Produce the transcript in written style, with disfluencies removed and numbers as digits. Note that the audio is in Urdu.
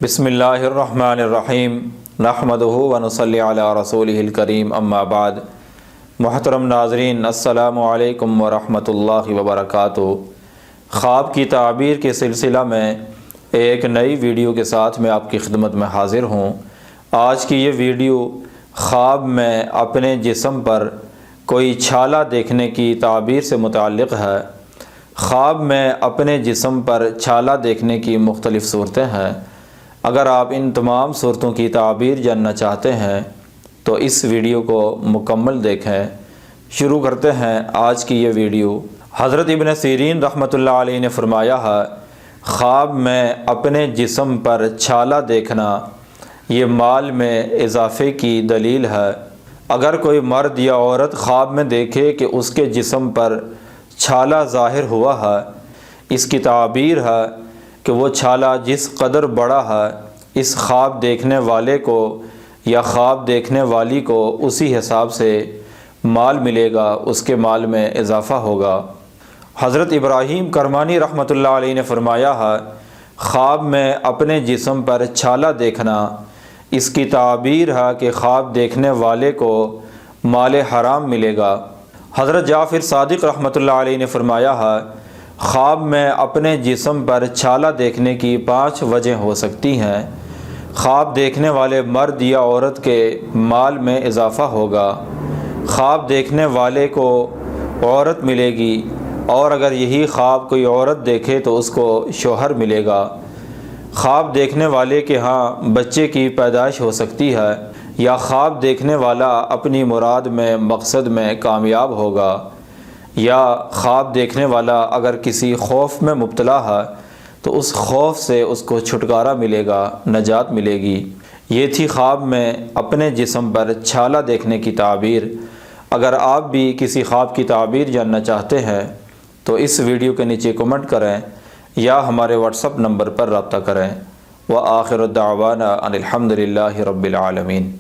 بسم اللہ الرحمن الرحیم نحمدہ ونصلی علی رسولہ الکریم اما بعد۔ محترم ناظرین، السلام علیکم ورحمۃ اللہ وبرکاتہ۔ خواب کی تعبیر کے سلسلہ میں ایک نئی ویڈیو کے ساتھ میں آپ کی خدمت میں حاضر ہوں۔ آج کی یہ ویڈیو خواب میں اپنے جسم پر کوئی چھالا دیکھنے کی تعبیر سے متعلق ہے۔ خواب میں اپنے جسم پر چھالا دیکھنے کی مختلف صورتیں ہیں۔ اگر آپ ان تمام صورتوں کی تعبیر جاننا چاہتے ہیں تو اس ویڈیو کو مکمل دیکھیں۔ شروع کرتے ہیں آج کی یہ ویڈیو۔ حضرت ابن سیرین رحمۃ اللہ علیہ نے فرمایا ہے، خواب میں اپنے جسم پر چھالا دیکھنا یہ مال میں اضافے کی دلیل ہے۔ اگر کوئی مرد یا عورت خواب میں دیکھے کہ اس کے جسم پر چھالا ظاہر ہوا ہے، اس کی تعبیر ہے کہ وہ چھالا جس قدر بڑا ہے، اس خواب دیکھنے والے کو یا خواب دیکھنے والی کو اسی حساب سے مال ملے گا، اس کے مال میں اضافہ ہوگا۔ حضرت ابراہیم کرمانی رحمۃ اللہ علیہ نے فرمایا ہے، خواب میں اپنے جسم پر چھالا دیکھنا اس کی تعبیر ہے کہ خواب دیکھنے والے کو مال حرام ملے گا۔ حضرت جعفر صادق رحمۃ اللہ علیہ نے فرمایا ہے، خواب میں اپنے جسم پر چھالا دیکھنے کی 5 وجہ ہو سکتی ہیں۔ خواب دیکھنے والے مرد یا عورت کے مال میں اضافہ ہوگا، خواب دیکھنے والے کو عورت ملے گی، اور اگر یہی خواب کوئی عورت دیکھے تو اس کو شوہر ملے گا۔ خواب دیکھنے والے کے ہاں بچے کی پیدائش ہو سکتی ہے، یا خواب دیکھنے والا اپنی مراد میں مقصد میں کامیاب ہوگا، یا خواب دیکھنے والا اگر کسی خوف میں مبتلا ہے تو اس خوف سے اس کو چھٹکارا ملے گا، نجات ملے گی۔ یہ تھی خواب میں اپنے جسم پر چھالا دیکھنے کی تعبیر۔ اگر آپ بھی کسی خواب کی تعبیر جاننا چاہتے ہیں تو اس ویڈیو کے نیچے کمنٹ کریں یا ہمارے واٹس ایپ نمبر پر رابطہ کریں۔ وآخر دعوانا ان الحمد للہ رب العالمین۔